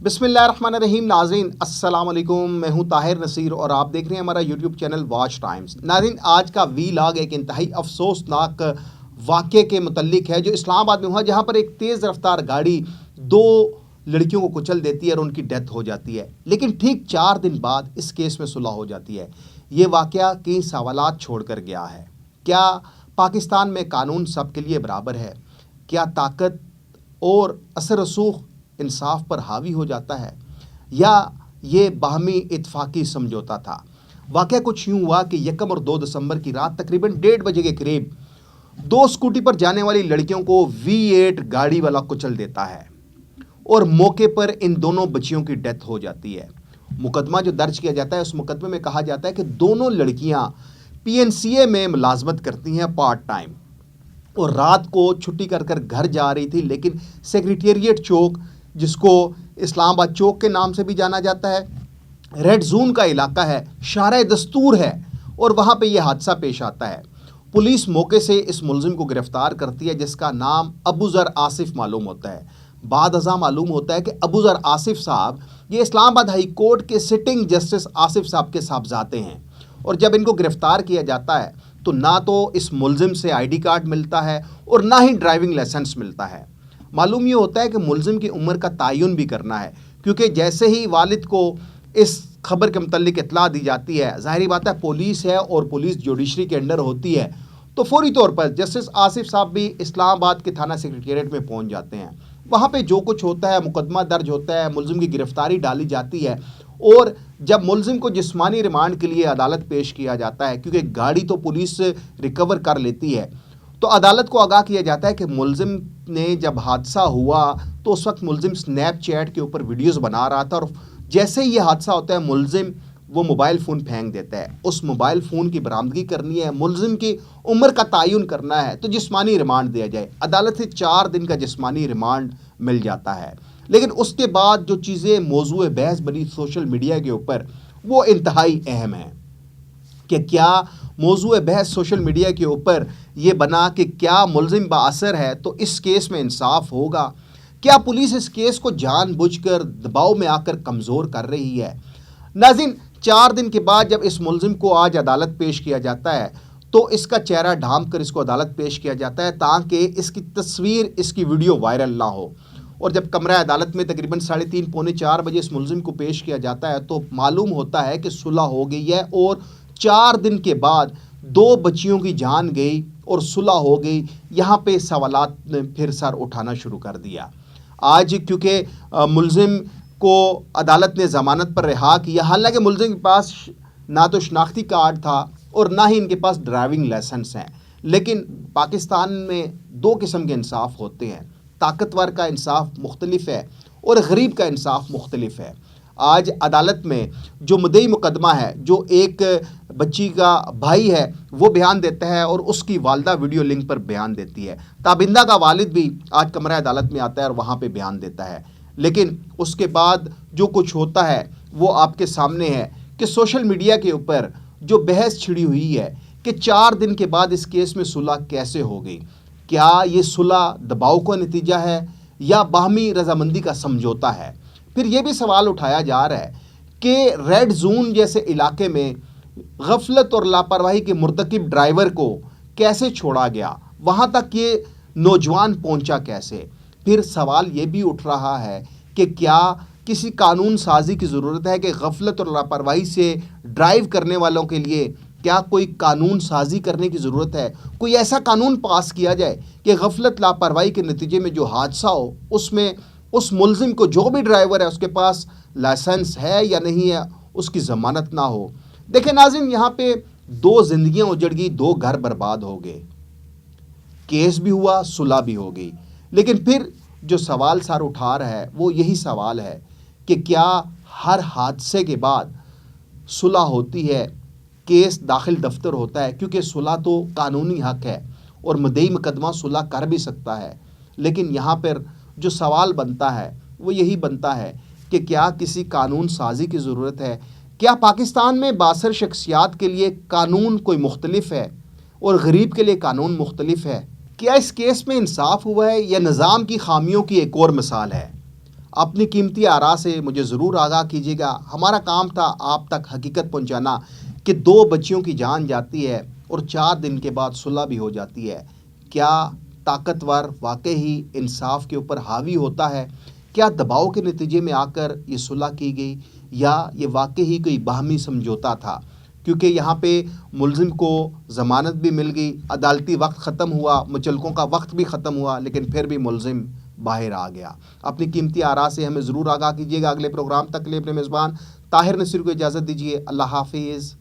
بسم اللہ الرحمن الرحیم. ناظرین السلام علیکم. میں ہوں طاہر نصیر اور آپ دیکھ رہے ہیں ہمارا یوٹیوب چینل واچ ٹائمز. ناظرین آج کا ویلاگ ایک انتہائی افسوسناک واقعے کے متعلق ہے جو اسلام آباد میں ہوا، جہاں پر ایک تیز رفتار گاڑی دو لڑکیوں کو کچل دیتی ہے اور ان کی ڈیتھ ہو جاتی ہے، لیکن ٹھیک 4 دن بعد اس کیس میں صلح ہو جاتی ہے. یہ واقعہ کئی سوالات چھوڑ کر گیا ہے. کیا پاکستان میں قانون سب کے لیے برابر ہے؟ کیا طاقت اور اثر رسوخ انصاف پر حاوی ہو جاتا ہے، یا یہ باہمی اتفاقی سمجھوتا تھا؟ واقعہ کچھ یوں ہوا کہ 1 اور 2 دسمبر کی رات تقریباً 1:30 بجے کے قریب 2 اسکوٹی پر جانے والی لڑکیوں کو V8 گاڑی والا کچل دیتا ہے اور موقع پر ان دونوں بچیوں کی ڈیتھ ہو جاتی ہے. مقدمہ جو درج کیا جاتا ہے اس مقدمے میں کہا جاتا ہے کہ دونوں لڑکیاں PNCA میں ملازمت کرتی ہیں پارٹ ٹائم، اور رات کو چھٹی کر کر گھر جا رہی تھی، لیکن سیکریٹریٹ چوک، جس کو اسلام آباد چوک کے نام سے بھی جانا جاتا ہے، ریڈ زون کا علاقہ ہے، شارع دستور ہے، اور وہاں پہ یہ حادثہ پیش آتا ہے. پولیس موقع سے اس ملزم کو گرفتار کرتی ہے جس کا نام ابو ذر آصف معلوم ہوتا ہے. بعد ازاں معلوم ہوتا ہے کہ ابو ذر آصف صاحب یہ اسلام آباد ہائی کورٹ کے سٹنگ جسٹس آصف صاحب کے صاحبزادے ہیں، اور جب ان کو گرفتار کیا جاتا ہے تو نہ تو اس ملزم سے ID کارڈ ملتا ہے اور نہ ہی ڈرائیونگ لائسنس ملتا ہے. معلوم یہ ہوتا ہے کہ ملزم کی عمر کا تعین بھی کرنا ہے، کیونکہ جیسے ہی والد کو اس خبر کے متعلق اطلاع دی جاتی ہے، ظاہری بات ہے پولیس ہے اور پولیس جوڈیشری کے انڈر ہوتی ہے، تو فوری طور پر جسٹس آصف صاحب بھی اسلام آباد کے تھانہ سیکریٹریٹ میں پہنچ جاتے ہیں. وہاں پہ جو کچھ ہوتا ہے، مقدمہ درج ہوتا ہے، ملزم کی گرفتاری ڈالی جاتی ہے، اور جب ملزم کو جسمانی ریمانڈ کے لیے عدالت پیش کیا جاتا ہے، کیونکہ گاڑی تو پولیس ریکور کر لیتی ہے، تو عدالت کو آگاہ کیا جاتا ہے کہ ملزم نے جب حادثہ ہوا تو اس وقت ملزم سنیپ چیٹ کے اوپر ویڈیوز بنا رہا تھا، اور جیسے ہی یہ حادثہ ہوتا ہے ملزم وہ موبائل فون پھینک دیتا ہے. اس موبائل فون کی برآمدگی کرنی ہے، ملزم کی عمر کا تعین کرنا ہے، تو جسمانی ریمانڈ دیا جائے. عدالت سے 4 دن کا جسمانی ریمانڈ مل جاتا ہے. لیکن اس کے بعد جو چیزیں موضوع بحث بنی سوشل میڈیا کے اوپر، وہ انتہائی اہم ہیں. کہ کیا موضوع بحث سوشل میڈیا کے اوپر یہ بنا کہ کیا ملزم بااثر ہے تو اس کیس میں انصاف ہوگا؟ کیا پولیس اس کیس کو جان بوجھ کر دباؤ میں آ کر کمزور کر رہی ہے؟ ناظرین 4 دن کے بعد جب اس ملزم کو آج عدالت پیش کیا جاتا ہے تو اس کا چہرہ ڈھانپ کر اس کو عدالت پیش کیا جاتا ہے تاکہ اس کی تصویر، اس کی ویڈیو وائرل نہ ہو. اور جب کمرہ عدالت میں تقریباً 3:30 پونے 4 بجے اس ملزم کو پیش کیا جاتا ہے تو معلوم ہوتا ہے کہ صلح ہو گئی ہے، اور 4 دن کے بعد 2 بچیوں کی جان گئی اور صلح ہو گئی. یہاں پہ سوالات نے پھر سر اٹھانا شروع کر دیا. آج کیونکہ ملزم کو عدالت نے ضمانت پر رہا کیا، حالانکہ ملزم کے پاس نہ تو شناختی کارڈ تھا اور نہ ہی ان کے پاس ڈرائیونگ لائسنس ہیں. لیکن پاکستان میں 2 قسم کے انصاف ہوتے ہیں. طاقتور کا انصاف مختلف ہے اور غریب کا انصاف مختلف ہے. آج عدالت میں جو مدعی مقدمہ ہے، جو ایک بچی کا بھائی ہے، وہ بیان دیتا ہے اور اس کی والدہ ویڈیو لنک پر بیان دیتی ہے. تابندہ کا والد بھی آج کمرہ عدالت میں آتا ہے اور وہاں پہ بیان دیتا ہے. لیکن اس کے بعد جو کچھ ہوتا ہے وہ آپ کے سامنے ہے کہ سوشل میڈیا کے اوپر جو بحث چھڑی ہوئی ہے کہ 4 دن کے بعد اس کیس میں صلح کیسے ہو گئی. کیا یہ صلح دباؤ کا نتیجہ ہے یا باہمی رضامندی کا سمجھوتا ہے؟ پھر یہ بھی سوال اٹھایا جا رہا ہے کہ ریڈ زون جیسے علاقے میں غفلت اور لاپرواہی کے مرتکب ڈرائیور کو کیسے چھوڑا گیا، وہاں تک یہ نوجوان پہنچا کیسے؟ پھر سوال یہ بھی اٹھ رہا ہے کہ کیا کسی قانون سازی کی ضرورت ہے کہ غفلت اور لاپرواہی سے ڈرائیو کرنے والوں کے لیے کیا کوئی قانون سازی کرنے کی ضرورت ہے؟ کوئی ایسا قانون پاس کیا جائے کہ غفلت لاپرواہی کے نتیجے میں جو حادثہ ہو اس میں اس ملزم کو، جو بھی ڈرائیور ہے، اس کے پاس لائسنس ہے یا نہیں ہے، اس کی ضمانت نہ ہو. دیکھیں ناظرین، یہاں پہ 2 زندگیاں اجڑ گئی، 2 گھر برباد ہو گئے، کیس بھی ہوا، صلح بھی ہو گئی. لیکن پھر جو سوال سر اٹھا رہا ہے وہ یہی سوال ہے کہ کیا ہر حادثے کے بعد صلح ہوتی ہے، کیس داخل دفتر ہوتا ہے؟ کیونکہ صلح تو قانونی حق ہے اور مدعی مقدمہ صلح کر بھی سکتا ہے. لیکن یہاں پر جو سوال بنتا ہے وہ یہی بنتا ہے کہ کیا کسی قانون سازی کی ضرورت ہے؟ کیا پاکستان میں بااثر شخصیات کے لیے قانون کوئی مختلف ہے اور غریب کے لیے قانون مختلف ہے؟ کیا اس کیس میں انصاف ہوا ہے یا نظام کی خامیوں کی ایک اور مثال ہے؟ اپنی قیمتی آراء سے مجھے ضرور آگاہ کیجیے گا. ہمارا کام تھا آپ تک حقیقت پہنچانا کہ 2 بچیوں کی جان جاتی ہے اور 4 دن کے بعد صلح بھی ہو جاتی ہے. کیا طاقتور واقعی انصاف کے اوپر حاوی ہوتا ہے؟ کیا دباؤ کے نتیجے میں آ کر یہ صلح کی گئی یا یہ واقعی کوئی باہمی سمجھوتا تھا؟ کیونکہ یہاں پہ ملزم کو ضمانت بھی مل گئی، عدالتی وقت ختم ہوا، مچلقوں کا وقت بھی ختم ہوا، لیکن پھر بھی ملزم باہر آ گیا. اپنی قیمتی آراء سے ہمیں ضرور آگاہ کیجیے گا. اگلے پروگرام تک کے لیے اپنے میزبان طاہر نصیر کو اجازت دیجیے. اللہ حافظ.